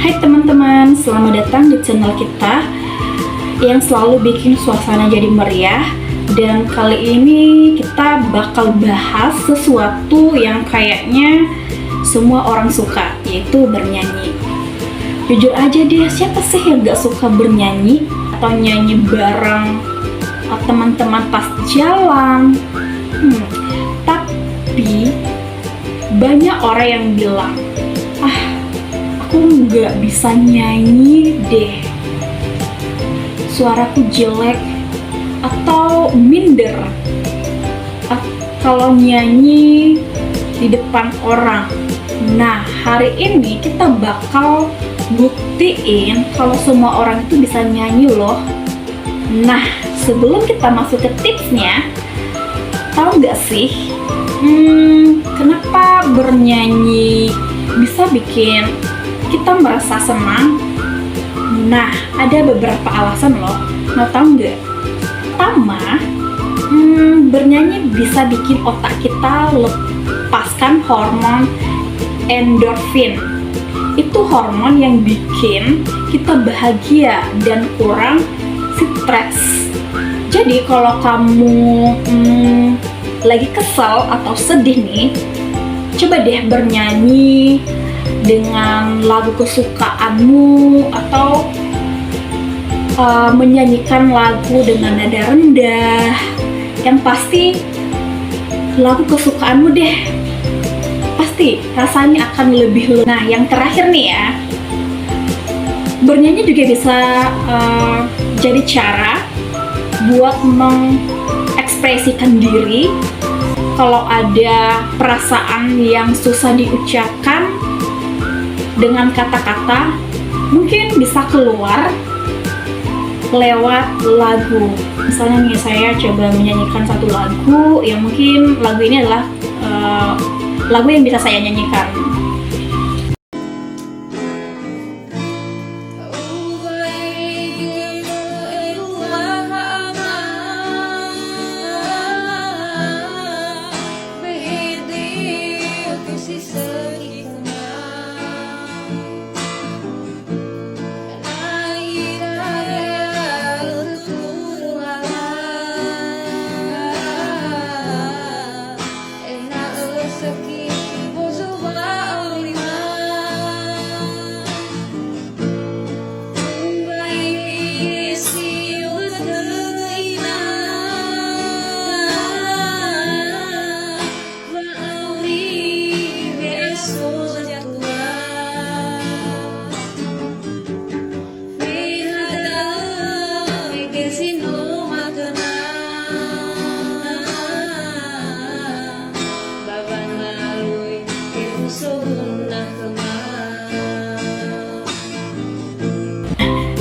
Hai teman-teman, selamat datang di channel kita yang selalu bikin suasana jadi meriah. Dan kali ini kita bakal bahas sesuatu yang kayaknya semua orang suka, yaitu bernyanyi. Jujur aja deh, siapa sih yang gak suka bernyanyi atau nyanyi bareng teman-teman pas jalan? Tapi banyak orang yang bilang, aku nggak bisa nyanyi deh, suaraku jelek atau minder kalau nyanyi di depan orang. Nah, hari ini kita bakal buktiin kalau semua orang itu bisa nyanyi loh. Nah, sebelum kita masuk ke tipsnya, tahu nggak sih kenapa bernyanyi bisa bikin kita merasa senang? Nah, ada beberapa alasan loh. Mau tahu nggak? Pertama, bernyanyi bisa bikin otak kita lepaskan hormon endorfin. Itu hormon yang bikin kita bahagia dan kurang stres. Jadi kalau kamu lagi kesel atau sedih nih, coba deh bernyanyi dengan lagu kesukaanmu atau menyanyikan lagu dengan nada rendah. Yang pasti lagu kesukaanmu deh, pasti rasanya akan lebih. Nah, yang terakhir nih ya, bernyanyi juga bisa jadi cara buat mengekspresikan diri. Kalau ada perasaan yang susah diucapkan dengan kata-kata, mungkin bisa keluar lewat lagu. Misalnya nih, saya coba menyanyikan satu lagu yang mungkin lagu ini adalah lagu yang bisa saya nyanyikan.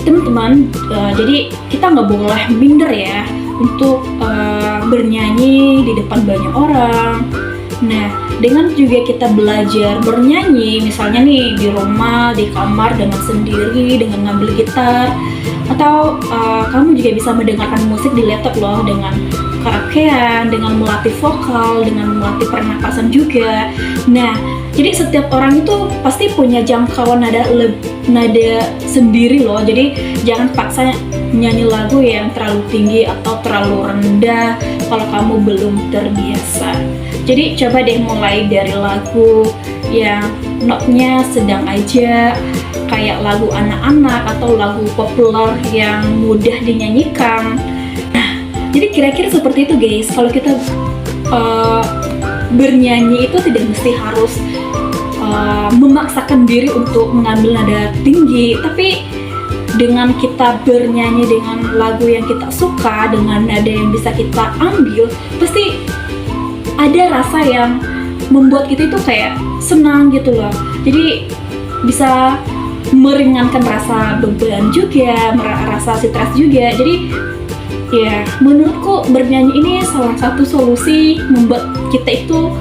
Teman-teman, jadi kita nggak boleh minder ya untuk bernyanyi di depan banyak orang. Nah, dengan juga kita belajar bernyanyi, misalnya nih di rumah, di kamar dengan sendiri, dengan ngambil gitar, atau kamu juga bisa mendengarkan musik di laptop loh, dengan karaokean, dengan melatih vokal, dengan melatih pernapasan juga. Nah, jadi setiap orang itu pasti punya jangkauan nada sendiri loh. Jadi jangan paksa nyanyi lagu yang terlalu tinggi atau terlalu rendah kalau kamu belum terbiasa. Jadi coba deh mulai dari lagu yang notnya sedang aja, kayak lagu anak-anak atau lagu populer yang mudah dinyanyikan. Nah, jadi kira-kira seperti itu guys. Kalau kita bernyanyi itu tidak mesti harus memaksakan diri untuk mengambil nada tinggi, tapi dengan kita bernyanyi dengan lagu yang kita suka, dengan nada yang bisa kita ambil, pasti ada rasa yang membuat kita itu kayak senang gitu loh. Jadi bisa meringankan rasa beban juga, rasa stres juga. Jadi ya, menurutku bernyanyi ini salah satu solusi membuat kita itu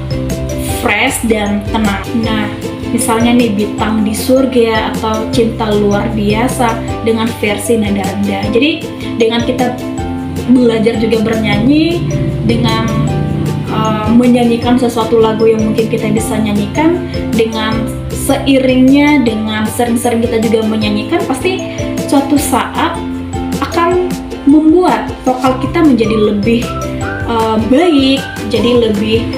fresh dan tenang. Nah, misalnya nih Bintang di Surga atau Cinta Luar Biasa dengan versi nada rendah. Jadi dengan kita belajar juga bernyanyi, dengan menyanyikan sesuatu lagu yang mungkin kita bisa nyanyikan dengan seiringnya dengan sering-sering kita juga menyanyikan, pasti suatu saat akan membuat vokal kita menjadi lebih baik, jadi lebih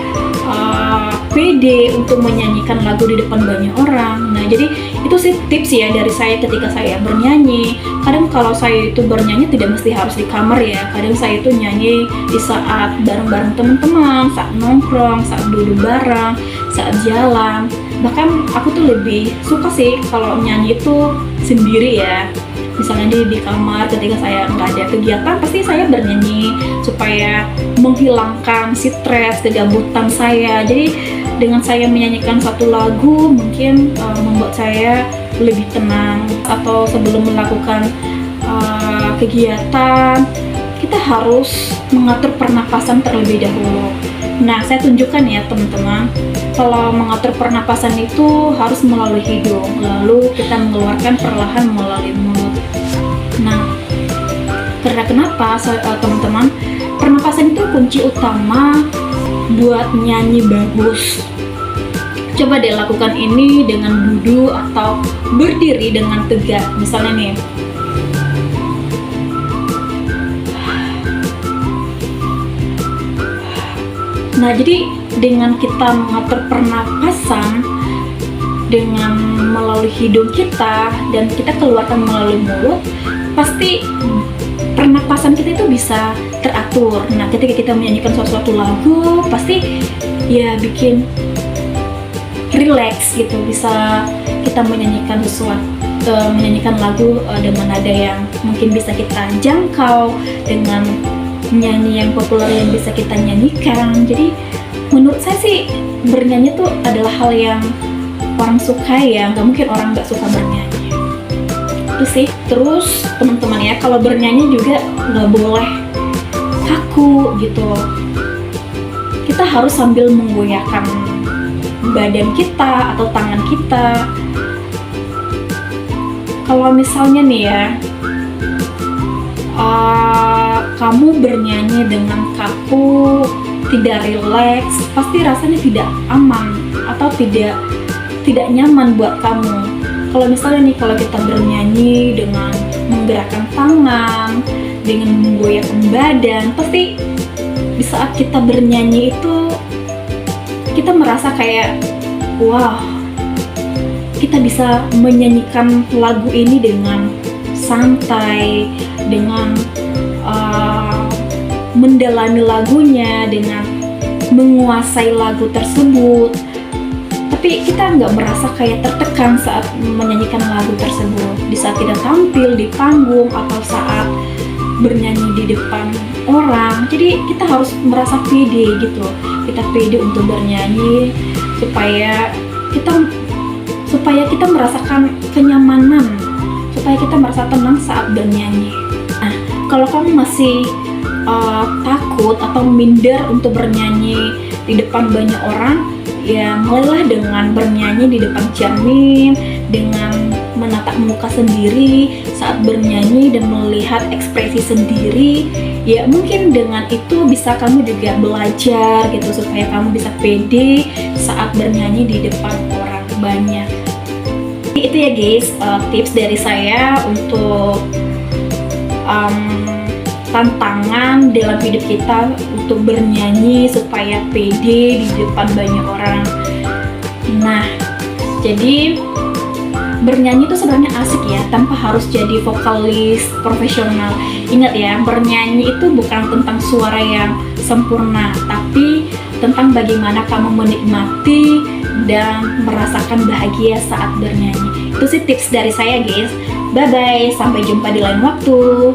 pede untuk menyanyikan lagu di depan banyak orang. Nah, jadi itu sih tips ya dari saya ketika saya bernyanyi. Kadang kalau saya itu bernyanyi tidak mesti harus di kamar ya. Kadang saya itu nyanyi di saat bareng-bareng teman-teman, saat nongkrong, saat duduk bareng, saat jalan. Bahkan aku tuh lebih suka sih kalau nyanyi itu sendiri ya. Misalnya di kamar ketika saya nggak ada kegiatan, pasti saya bernyanyi supaya menghilangkan stres, kegabutan saya. Jadi dengan saya menyanyikan satu lagu mungkin membuat saya lebih tenang. Atau sebelum melakukan kegiatan, kita harus mengatur pernapasan terlebih dahulu. Nah, saya tunjukkan ya teman-teman, kalau mengatur pernapasan itu harus melalui hidung, lalu kita mengeluarkan perlahan melalui mulut. Nah, karena kenapa teman-teman? Pernapasan itu kunci utama buat nyanyi bagus. Coba deh lakukan ini dengan duduk atau berdiri dengan tegak. Misalnya nih, nah, jadi dengan kita mengatur pernapasan dengan melalui hidung kita dan kita keluarkan melalui mulut, pasti pernapasan kita itu bisa teratur. Nah, ketika kita menyanyikan suatu lagu, pasti ya bikin relax gitu. Bisa kita menyanyikan menyanyikan lagu dengan nada yang mungkin bisa kita jangkau, dengan nyanyi yang populer yang bisa kita nyanyikan. Jadi menurut saya sih bernyanyi tuh adalah hal yang orang suka ya, nggak mungkin orang nggak suka bernyanyi. Itu sih. Terus teman-teman ya, kalau bernyanyi juga nggak boleh kaku gitu. Kita harus sambil menggoyahkan badan kita atau tangan kita. Kalau misalnya nih ya, kamu bernyanyi dengan kaku, tidak rileks, pasti rasanya tidak aman atau tidak nyaman buat kamu. Kalau misalnya nih, kalau kita bernyanyi dengan menggerakkan tangan, dengan menggoyahkan badan, pasti di saat kita bernyanyi itu kita merasa kayak wow, kita bisa menyanyikan lagu ini dengan santai, dengan mendalami lagunya, dengan menguasai lagu tersebut. Tapi kita nggak merasa kayak tertekan saat menyanyikan lagu tersebut. Di saat kita tampil di panggung atau saat bernyanyi di depan orang, jadi kita harus merasa pede gitu. Kita pede untuk bernyanyi supaya kita merasakan kenyamanan, supaya kita merasa tenang saat bernyanyi. Nah, kalau kamu masih takut atau minder untuk bernyanyi di depan banyak orang, ya mulailah dengan bernyanyi di depan cermin, dengan menatap muka sendiri saat bernyanyi dan melihat ekspresi sendiri. Ya mungkin dengan itu bisa kamu juga belajar gitu, supaya kamu bisa pede saat bernyanyi di depan orang banyak. Itu ya guys, tips dari saya untuk tantangan dalam hidup kita untuk bernyanyi supaya pede di depan banyak orang. Nah, jadi bernyanyi itu sebenarnya asik ya, tanpa harus jadi vokalis profesional. Ingat ya, bernyanyi itu bukan tentang suara yang sempurna, tapi tentang bagaimana kamu menikmati dan merasakan bahagia saat bernyanyi. Itu sih tips dari saya guys. Bye bye, sampai jumpa di lain waktu.